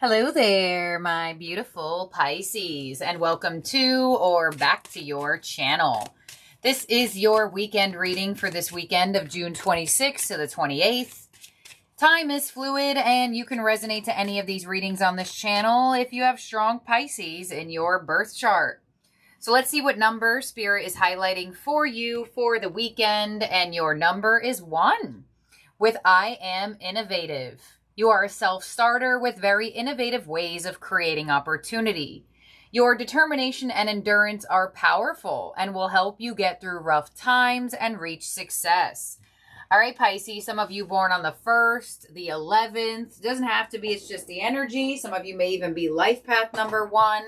Hello there, my beautiful Pisces, and welcome to or back to your channel. This is your weekend reading for this weekend of June 26th to the 28th. Time is fluid, and you can resonate to any of these readings on this channel if you have strong Pisces in your birth chart. So let's see what number Spirit is highlighting for you for the weekend, and your number is 1 with I am innovative. You are a self-starter with very innovative ways of creating opportunity. Your determination and endurance are powerful and will help you get through rough times and reach success. All right, Pisces, some of you born on the 1st, the 11th. It doesn't have to be, it's just the energy. Some of you may even be life path number 1.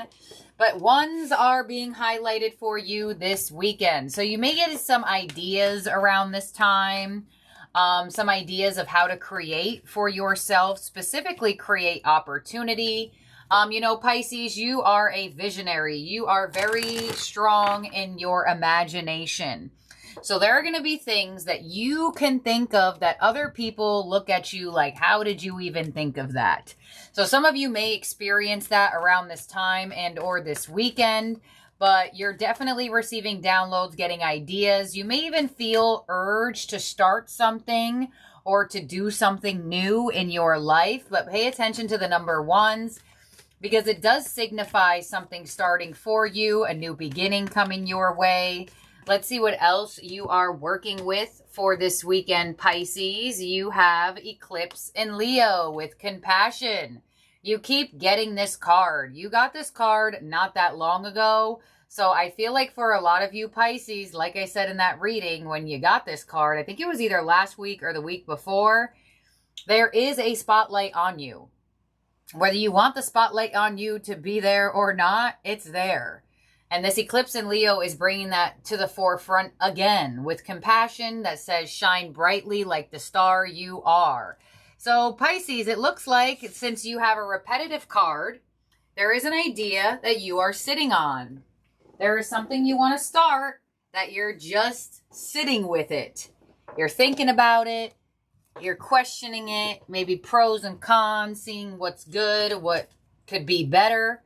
But ones are being highlighted for you this weekend. So you may get some ideas around this time. Some ideas of how to create for yourself, specifically create opportunity. Pisces, you are a visionary. You are very strong in your imagination. So there are going to be things that you can think of that other people look at you like, how did you even think of that? So some of you may experience that around this time and or this weekend. But you're definitely receiving downloads, getting ideas. You may even feel urged to start something or to do something new in your life. But pay attention to the number 1s because it does signify something starting for you, a new beginning coming your way. Let's see what else you are working with for this weekend, Pisces. You have Eclipse in Leo with compassion. You keep getting this card. You got this card not that long ago. So I feel like for a lot of you Pisces, like I said in that reading, when you got this card, I think it was either last week or the week before, there is a spotlight on you. Whether you want the spotlight on you to be there or not, it's there. And this eclipse in Leo is bringing that to the forefront again with compassion that says, shine brightly like the star you are. So Pisces, it looks like since you have a repetitive card, there is an idea that you are sitting on. There is something you want to start that you're just sitting with it. You're thinking about it. You're questioning it. Maybe pros and cons, seeing what's good, what could be better.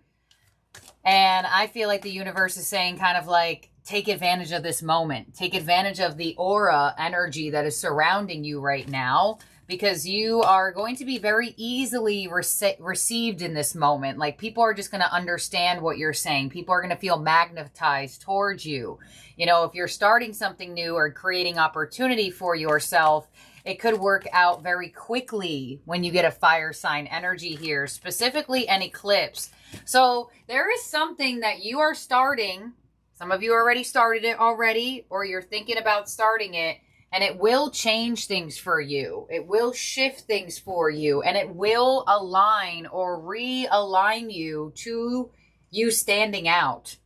And I feel like the universe is saying kind of like, take advantage of this moment. Take advantage of the aura energy that is surrounding you right now. Because you are going to be very easily received in this moment. Like people are just going to understand what you're saying. People are going to feel magnetized towards you. You know, if you're starting something new or creating opportunity for yourself, it could work out very quickly when you get a fire sign energy here, specifically an eclipse. So there is something that you are starting. Some of you already started it already, or you're thinking about starting it. And it will change things for you. It will shift things for you. And it will align or realign you to you standing out.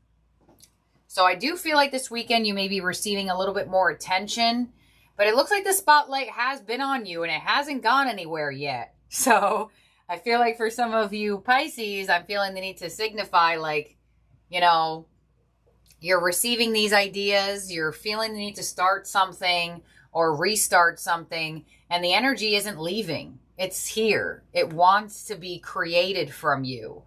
So I do feel like this weekend you may be receiving a little bit more attention. But it looks like the spotlight has been on you and it hasn't gone anywhere yet. So I feel like for some of you Pisces, I'm feeling the need to signify like, you know, you're receiving these ideas. You're feeling the need to start something or restart something, and the energy isn't leaving. It's here. It wants to be created from you.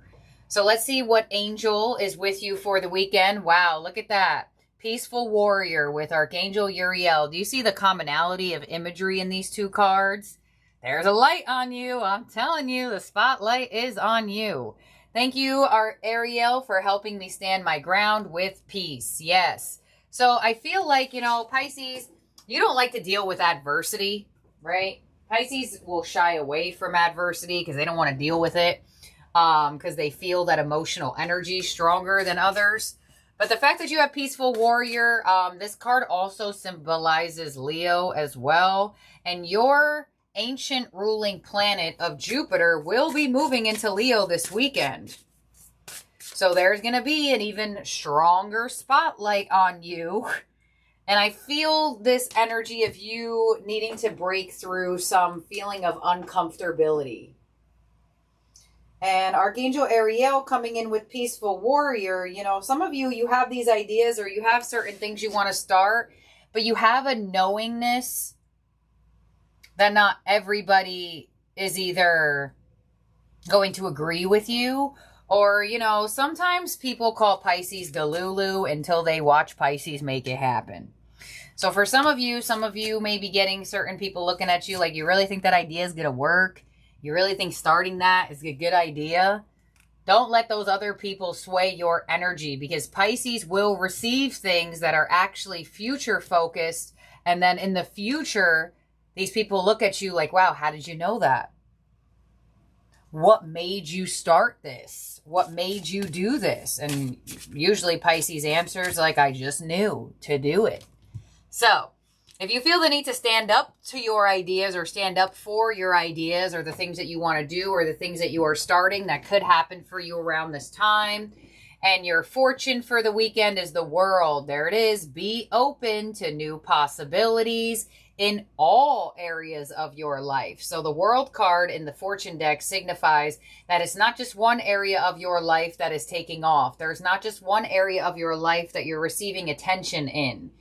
So let's see what angel is with you for the weekend. Wow, look at that. Peaceful warrior with Archangel Uriel. Do you see the commonality of imagery in these two cards? There's a light on you. I'm telling you, the spotlight is on you. Thank you, Ariel, for helping me stand my ground with peace. Yes. So I feel like, Pisces, you don't like to deal with adversity, right? Pisces will shy away from adversity because they don't want to deal with it because they feel that emotional energy stronger than others. But the fact that you have Peaceful Warrior, this card also symbolizes Leo as well. And your ancient ruling planet of Jupiter will be moving into Leo this weekend. So there's going to be an even stronger spotlight on you. And I feel this energy of you needing to break through some feeling of uncomfortability. And Archangel Ariel coming in with Peaceful Warrior, some of you have these ideas or you have certain things you want to start, but you have a knowingness that not everybody is either going to agree with you. Or, you know, sometimes people call Pisces Delulu until they watch Pisces make it happen. So for some of you may be getting certain people looking at you like, you really think that idea is going to work? You really think starting that is a good idea? Don't let those other people sway your energy, because Pisces will receive things that are actually future focused. And then in the future, these people look at you like, wow, how did you know that? What made you start this? What made you do this? And usually Pisces answers like, I just knew to do it. So if you feel the need to stand up to your ideas, or stand up for your ideas, or the things that you want to do, or the things that you are starting that could happen for you around this time, and your fortune for the weekend is the World. There it is. Be open to new possibilities in all areas of your life. So the World card in the fortune deck signifies that it's not just one area of your life that is taking off. There's not just one area of your life that you're receiving attention in.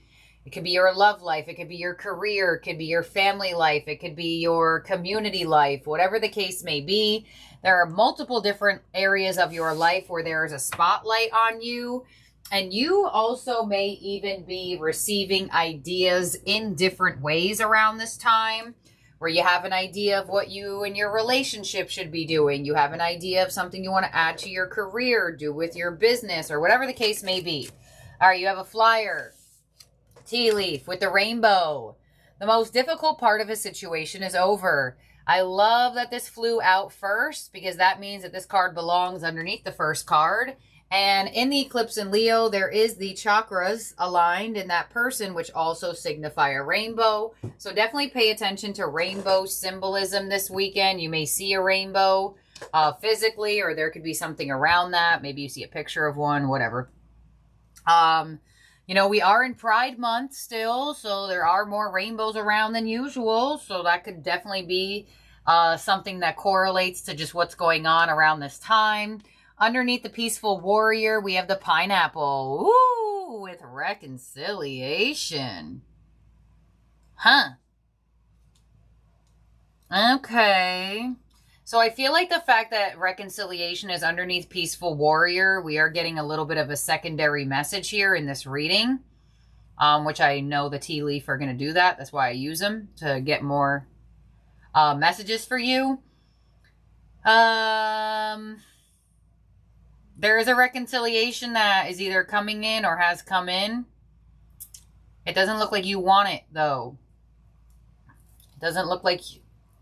It could be your love life. It could be your career. It could be your family life. It could be your community life. Whatever the case may be, there are multiple different areas of your life where there is a spotlight on you. And you also may even be receiving ideas in different ways around this time, where you have an idea of what you and your relationship should be doing. You have an idea of something you want to add to your career, do with your business, or whatever the case may be. All right, you have a flyer. Tea leaf with the rainbow. The most difficult part of his situation is over. I love that this flew out first, because that means that this card belongs underneath the first card. And in the eclipse in Leo, there is the chakras aligned in that person, which also signify a rainbow. So definitely pay attention to rainbow symbolism this weekend. You may see a rainbow physically, or there could be something around that. Maybe you see a picture of one, whatever. You know, we are in Pride Month still, so there are more rainbows around than usual. So that could definitely be something that correlates to just what's going on around this time. Underneath the peaceful warrior, we have the pineapple. Ooh, with reconciliation. Huh. Okay. So I feel like the fact that reconciliation is underneath peaceful warrior, we are getting a little bit of a secondary message here in this reading, which I know the tea leaf are going to do that. That's why I use them, to get more messages for you. There is a reconciliation that is either coming in or has come in. It doesn't look like you want it, though. It doesn't look like...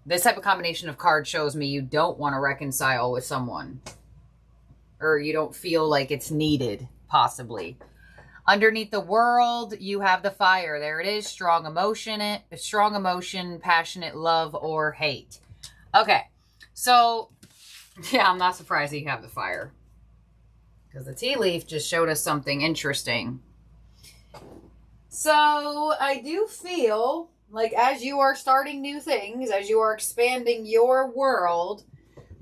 This type of combination of cards shows me you don't want to reconcile with someone. Or you don't feel like it's needed, possibly. Underneath the World, you have the fire. There it is. Strong emotion, passionate love, or hate. Okay. So, yeah, I'm not surprised that you have the fire. Because the tea leaf just showed us something interesting. So, I do feel... like, as you are starting new things, as you are expanding your world,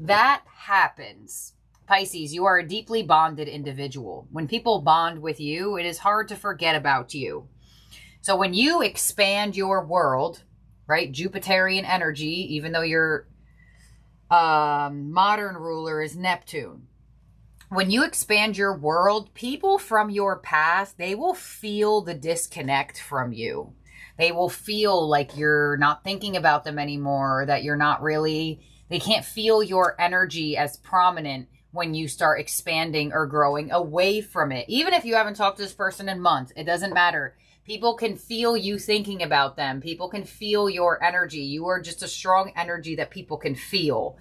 that happens. Pisces, you are a deeply bonded individual. When people bond with you, it is hard to forget about you. So when you expand your world, right, Jupiterian energy, even though your modern ruler is Neptune, when you expand your world, people from your past, they will feel the disconnect from you. They will feel like you're not thinking about them anymore, that you're not really, they can't feel your energy as prominent when you start expanding or growing away from it. Even if you haven't talked to this person in months, it doesn't matter. People can feel you thinking about them. People can feel your energy. You are just a strong energy that people can feel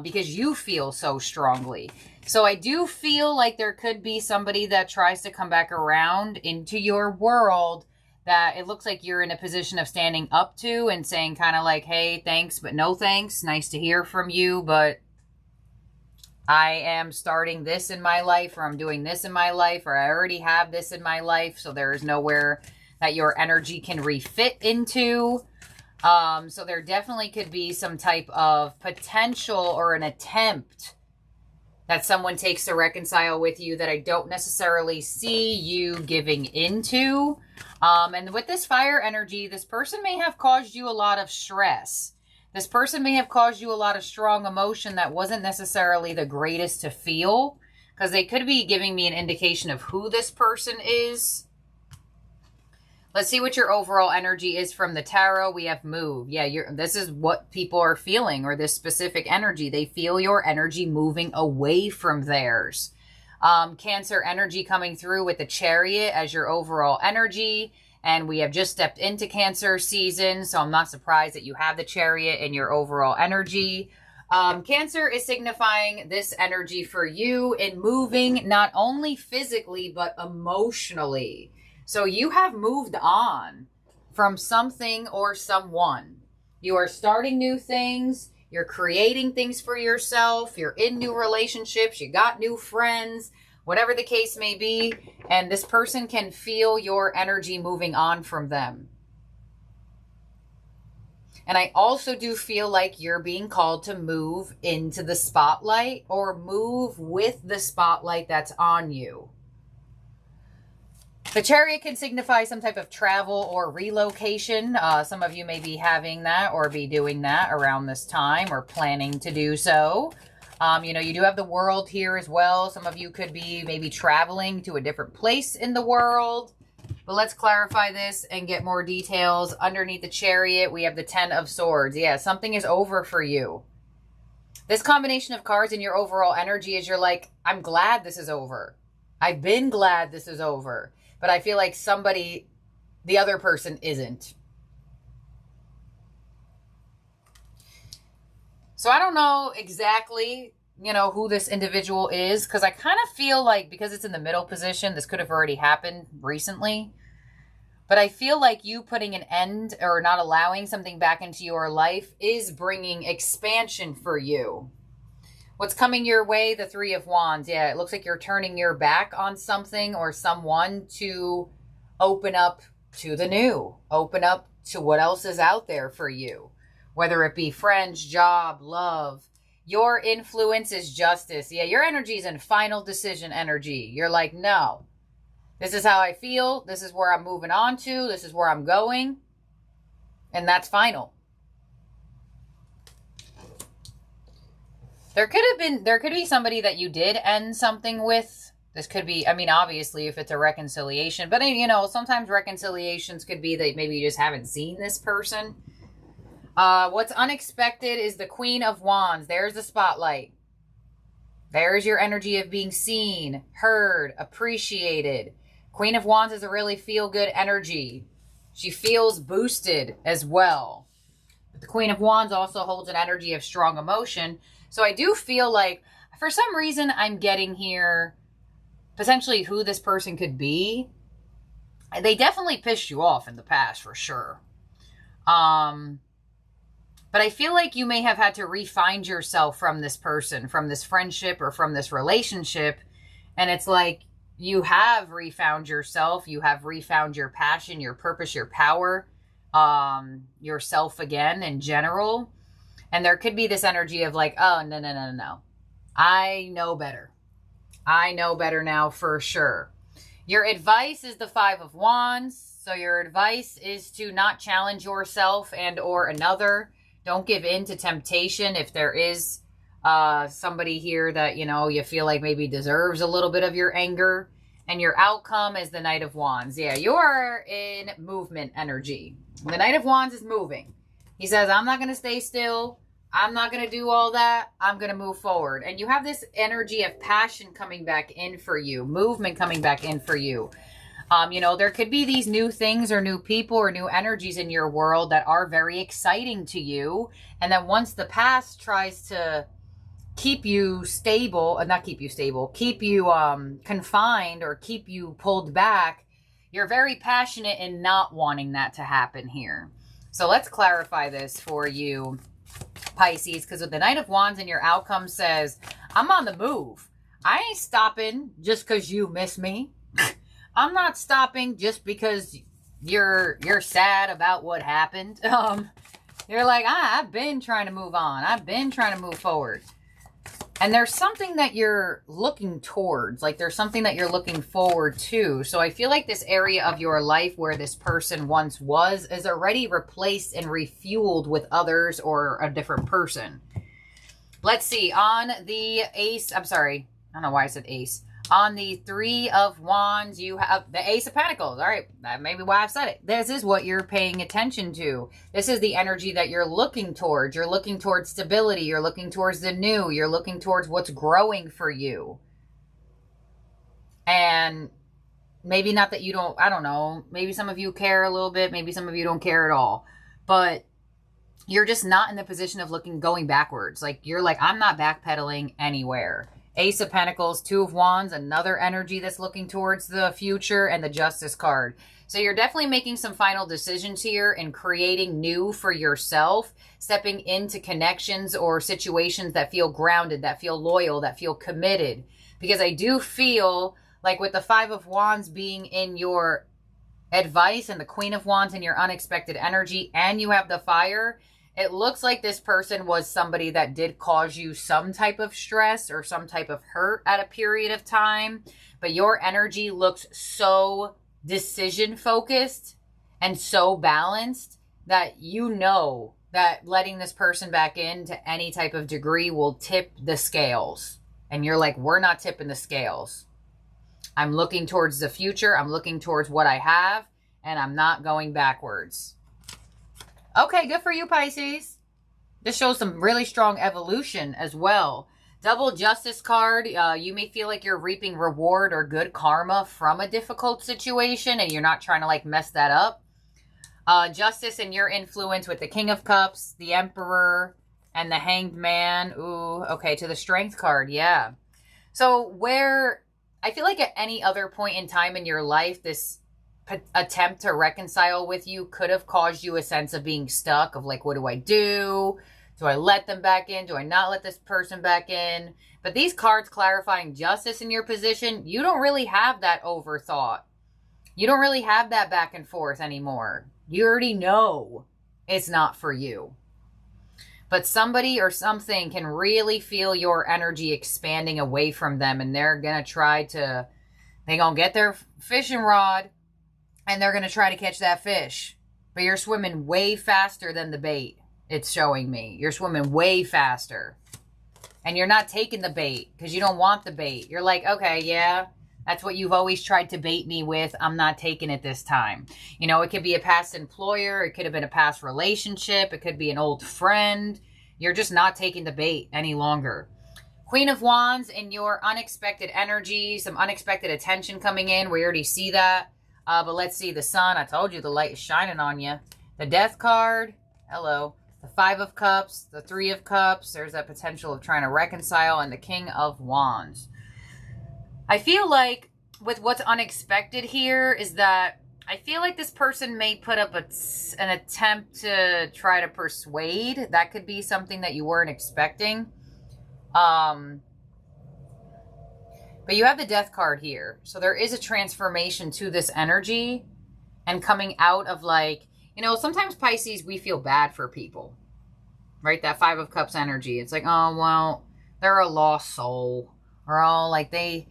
because you feel so strongly. So I do feel like there could be somebody that tries to come back around into your world that it looks like you're in a position of standing up to and saying kind of like, hey, thanks, but no thanks. Nice to hear from you, but I am starting this in my life, or I'm doing this in my life, or I already have this in my life, so there is nowhere that your energy can refit into. So there definitely could be some type of potential or an attempt that someone takes to reconcile with you that I don't necessarily see you giving into. And with this fire energy, this person may have caused you a lot of stress. This person may have caused you a lot of strong emotion that wasn't necessarily the greatest to feel, because they could be giving me an indication of who this person is. Let's see what your overall energy is from the tarot. We have move. Yeah, this is what people are feeling, or this specific energy. They feel your energy moving away from theirs. Cancer energy coming through with the Chariot as your overall energy. And we have just stepped into Cancer season, so I'm not surprised that you have the Chariot in your overall energy. Cancer is signifying this energy for you in moving not only physically, but emotionally. So you have moved on from something or someone. You are starting new things. You're creating things for yourself. You're in new relationships. You got new friends. Whatever the case may be, and this person can feel your energy moving on from them. And I also do feel like you're being called to move into the spotlight, or move with the spotlight that's on you. The Chariot can signify some type of travel or relocation. Some of you may be having that or be doing that around this time, or planning to do so. You know, you do have the World here as well. Some of you could be maybe traveling to a different place in the world. But let's clarify this and get more details. Underneath the Chariot, we have the 10 of Swords. Yeah, something is over for you. This combination of cards in your overall energy is you're like, I'm glad this is over. I've been glad this is over. But I feel like somebody, the other person isn't. So I don't know exactly, you know, who this individual is, because I kind of feel like, because it's in the middle position, this could have already happened recently. But I feel like you putting an end, or not allowing something back into your life, is bringing expansion for you. What's coming your way? The 3 of Wands. Yeah, it looks like you're turning your back on something or someone to open up to the new. Open up to what else is out there for you. Whether it be friends, job, love. Your influence is justice. Yeah, your energy is in final decision energy. You're like, no, this is how I feel. This is where I'm moving on to. This is where I'm going. And that's final. There could be somebody that you did end something with. This could be, I mean, obviously, if it's a reconciliation. But, you know, sometimes reconciliations could be that maybe you just haven't seen this person. What's unexpected is the Queen of Wands. There's the spotlight. There's your energy of being seen, heard, appreciated. Queen of Wands is a really feel-good energy. She feels boosted as well. But the Queen of Wands also holds an energy of strong emotion. So I do feel like, for some reason, I'm getting here potentially who this person could be. They definitely pissed you off in the past, for sure. But I feel like you may have had to re-find yourself from this person, from this friendship, or from this relationship. And it's like you have refound yourself. You have refound your passion, your purpose, your power, yourself again in general. And there could be this energy of like, oh, no. I know better. I know better now for sure. Your advice is the 5 of Wands. So your advice is to not challenge yourself and or another. Don't give in to temptation. If there is somebody here that, you know, you feel like maybe deserves a little bit of your anger. And your outcome is the Knight of Wands. Yeah, you're in movement energy. The Knight of Wands is moving. He says, I'm not going to stay still. I'm not going to do all that. I'm going to move forward. And you have this energy of passion coming back in for you. Movement coming back in for you. You know, there could be these new things or new people or new energies in your world that are very exciting to you. And then once the past tries to keep you stable, not keep you stable, keep you confined or keep you pulled back, you're very passionate in not wanting that to happen here. So let's clarify this for you, Pisces, because with the Knight of Wands and your outcome says, I'm on the move. I ain't stopping just because you miss me. I'm not stopping just because you're sad about what happened. You're like, I've been trying to move on. I've been trying to move forward. And there's something that you're looking towards, like there's something that you're looking forward to. So I feel like this area of your life where this person once was is already replaced and refueled with others or a different person. Let's see, on the ace, I'm sorry, I don't know why I said ace. On the 3 of Wands, you have the Ace of Pentacles. All right, that may be why I've said it. This is what you're paying attention to. This is the energy that you're looking towards. You're looking towards stability. You're looking towards the new. You're looking towards what's growing for you. And maybe not that you don't, I don't know. Maybe some of you care a little bit. Maybe some of you don't care at all. But you're just not in the position of going backwards. Like, you're like, I'm not backpedaling anywhere. Ace of Pentacles, 2 of Wands, another energy that's looking towards the future, and the Justice card. So you're definitely making some final decisions here and creating new for yourself, stepping into connections or situations that feel grounded, that feel loyal, that feel committed. Because I do feel like with the 5 of Wands being in your advice and the Queen of Wands in your unexpected energy, and you have the Fire, it looks like this person was somebody that did cause you some type of stress or some type of hurt at a period of time. But your energy looks so decision focused and so balanced that you know that letting this person back in to any type of degree will tip the scales. And you're like, we're not tipping the scales. I'm looking towards the future. I'm looking towards what I have, and I'm not going backwards. Okay, good for you, Pisces. This shows some really strong evolution as well. Double Justice card. You may feel like you're reaping reward or good karma from a difficult situation, and you're not trying to like mess that up. Justice and your influence with the King of Cups, the Emperor, and the Hanged Man. Ooh, okay, to the Strength card, yeah. So where I feel like at any other point in time in your life, this attempt to reconcile with you could have caused you a sense of being stuck, of like, what do I do? Do I let them back in? Do I not let this person back in? But these cards clarifying justice in your position, you don't really have that overthought. You don't really have that back and forth anymore. You already know it's not for you. But somebody or something can really feel your energy expanding away from them, and they're going to try to, they're going to get their fishing rod, and they're going to try to catch that fish. But you're swimming way faster than the bait. It's showing me. You're swimming way faster. And you're not taking the bait because you don't want the bait. You're like, okay, yeah, that's what you've always tried to bait me with. I'm not taking it this time. You know, it could be a past employer. It could have been a past relationship. It could be an old friend. You're just not taking the bait any longer. Queen of Wands in your unexpected energy. Some unexpected attention coming in. We already see that. But let's see the Sun. I told you the light is shining on you. The Death card. Hello. The 5 of Cups. The 3 of Cups. There's that potential of trying to reconcile. And the King of Wands. I feel like with what's unexpected here is that I feel like this person may put up an attempt to try to persuade. That could be something that you weren't expecting. But you have the Death card here. So there is a transformation to this energy and coming out of like, you know, sometimes Pisces, we feel bad for people, right? That 5 of Cups energy. It's like, oh, well, they're a lost soul, or oh, like they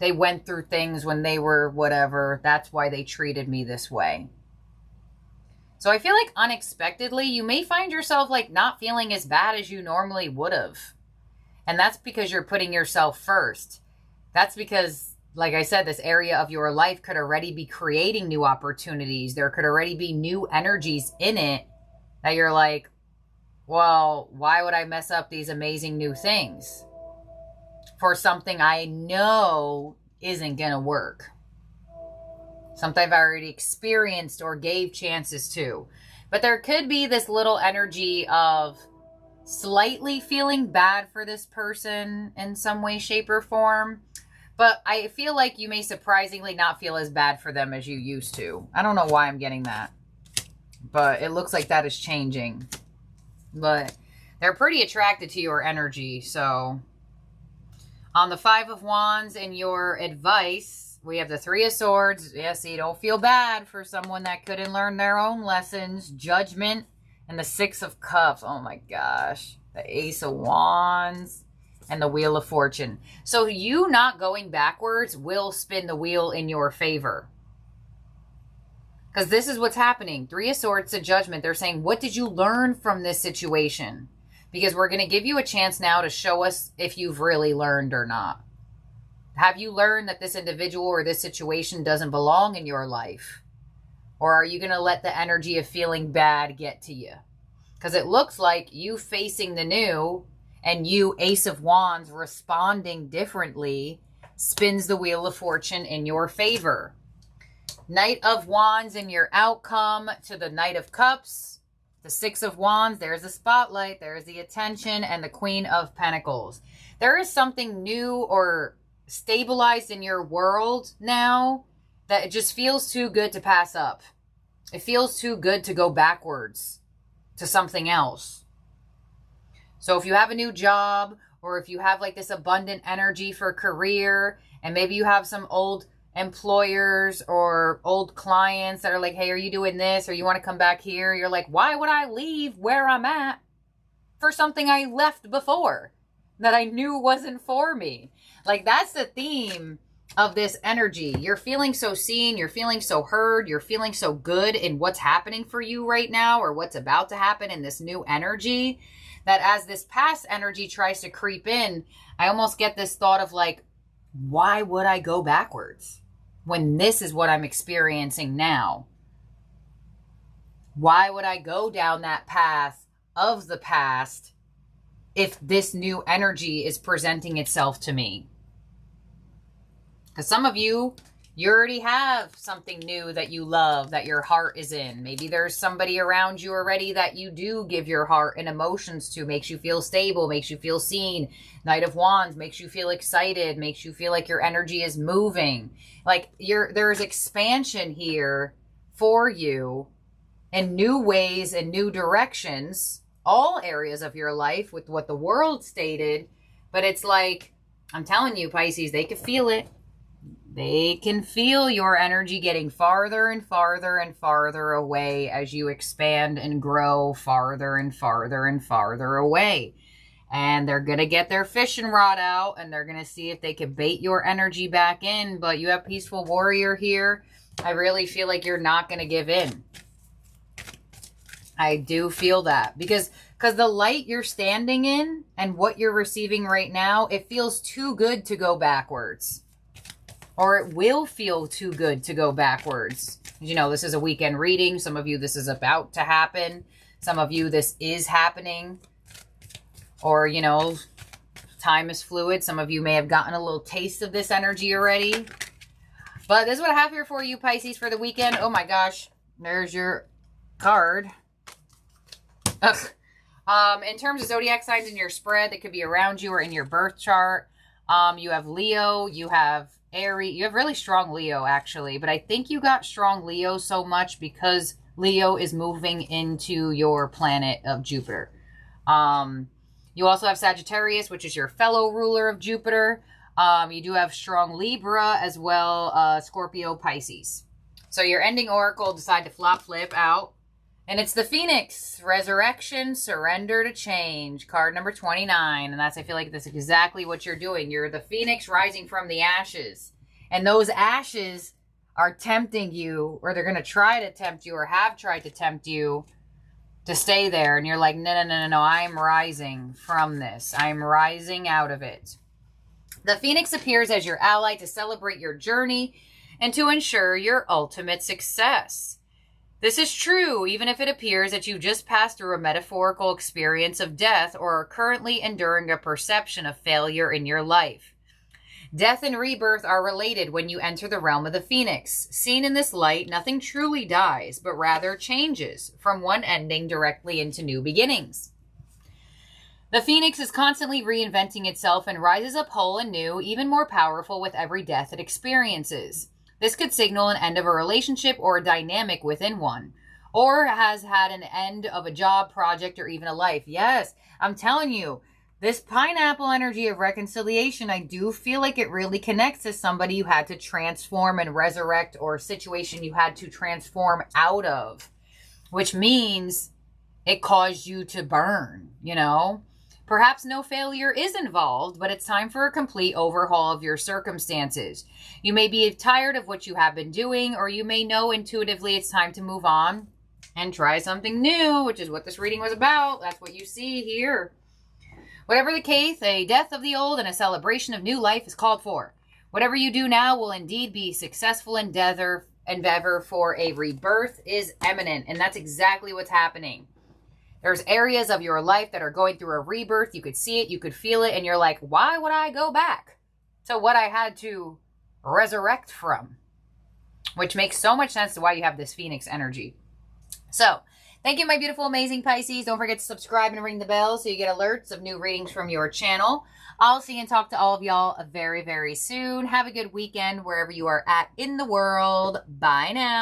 went through things when they were whatever. That's why they treated me this way. So I feel like unexpectedly, you may find yourself like not feeling as bad as you normally would have. And that's because you're putting yourself first. That's because, like I said, this area of your life could already be creating new opportunities. There could already be new energies in it that you're like, well, why would I mess up these amazing new things for something I know isn't going to work? Something I've already experienced or gave chances to. But there could be this little energy of slightly feeling bad for this person in some way, shape, or form. But I feel like you may surprisingly not feel as bad for them as you used to. I don't know why I'm getting that. But it looks like that is changing. But they're pretty attracted to your energy. So on the 5 of Wands in your advice, we have the 3 of Swords. Yes, you don't feel bad for someone that couldn't learn their own lessons. Judgment. And the 6 of Cups. Oh my gosh. The Ace of Wands. and the Wheel of Fortune. So you not going backwards will spin the wheel in your favor. Because this is what's happening. Three of Swords to Judgment. They're saying, what did you learn from this situation? Because we're going to give you a chance now to show us if you've really learned or not. Have you learned that this individual or this situation doesn't belong in your life? Or are you going to let the energy of feeling bad get to you? Because it looks like you facing the new and you, Ace of Wands, responding differently spins the Wheel of Fortune in your favor. Knight of Wands in your outcome to the Knight of Cups. The Six of Wands, there's the spotlight, there's the attention, and the Queen of Pentacles. There is something new or stabilized in your world now that it just feels too good to pass up. It feels too good to go backwards to something else. So if you have a new job, or if you have like this abundant energy for career, and maybe you have some old employers or old clients that are like, hey, are you doing this? Or you want to come back here? You're like, why would I leave where I'm at for something I left before that I knew wasn't for me? Like, that's the theme of this energy. You're feeling so seen. You're feeling so heard. You're feeling so good in what's happening for you right now, or what's about to happen in this new energy, that as this past energy tries to creep in, I almost get this thought of like, why would I go backwards when this is what I'm experiencing now? Why would I go down that path of the past if this new energy is presenting itself to me? Because some of you, you already have something new that you love, that your heart is in. Maybe there's somebody around you already that you do give your heart and emotions to, makes you feel stable, makes you feel seen. Knight of Wands makes you feel excited, makes you feel like your energy is moving. Like there's expansion here for you in new ways and new directions, all areas of your life with what the world stated. But it's like, I'm telling you, Pisces, they can feel it. They can feel your energy getting farther and farther and farther away as you expand and grow farther and farther and farther away. And they're going to get their fishing rod out and they're going to see if they can bait your energy back in. But you have Peaceful Warrior here. I really feel like you're not going to give in. I do feel that because the light you're standing in and what you're receiving right now, it feels too good to go backwards. Or it will feel too good to go backwards. You know, this is a weekend reading. Some of you, this is about to happen. Some of you, this is happening. Or, you know, time is fluid. Some of you may have gotten a little taste of this energy already. But this is what I have here for you, Pisces, for the weekend. Oh my gosh. There's your card. Ugh. In terms of zodiac signs in your spread that could be around you or in your birth chart, you have Leo, you have Aries. You have really strong Leo, actually. But I think you got strong Leo so much because Leo is moving into your planet of Jupiter. You also have Sagittarius, which is your fellow ruler of Jupiter. You do have strong Libra as well, Scorpio, Pisces. So your ending oracle decide to flip out. And it's the Phoenix, Resurrection, Surrender to Change, card number 29. And that's, I feel like that's exactly what you're doing. You're the Phoenix rising from the ashes. And those ashes are tempting you, or they're going to try to tempt you, or have tried to tempt you to stay there. And you're like, no, I'm rising from this. I'm rising out of it. The Phoenix appears as your ally to celebrate your journey and to ensure your ultimate success. This is true even if it appears that you've just passed through a metaphorical experience of death or are currently enduring a perception of failure in your life. Death and rebirth are related when you enter the realm of the Phoenix. Seen in this light, nothing truly dies, but rather changes from one ending directly into new beginnings. The Phoenix is constantly reinventing itself and rises up whole and new, even more powerful with every death it experiences. This could signal an end of a relationship or a dynamic within one, or has had an end of a job, project, or even a life. Yes, I'm telling you, this pineapple energy of reconciliation, I do feel like it really connects to somebody you had to transform and resurrect, or a situation you had to transform out of, which means it caused you to burn, you know? Perhaps no failure is involved, but it's time for a complete overhaul of your circumstances. You may be tired of what you have been doing, or you may know intuitively it's time to move on and try something new, which is what this reading was about. That's what you see here. Whatever the case, a death of the old and a celebration of new life is called for. Whatever you do now will indeed be successful endeavor for a rebirth is imminent. And that's exactly what's happening. There's areas of your life that are going through a rebirth. You could see it, you could feel it, and you're like, why would I go back to what I had to resurrect from? Which makes so much sense to why you have this Phoenix energy. So, thank you, my beautiful, amazing Pisces. Don't forget to subscribe and ring the bell so you get alerts of new readings from your channel. I'll see and talk to all of y'all very, very soon. Have a good weekend wherever you are at in the world. Bye now.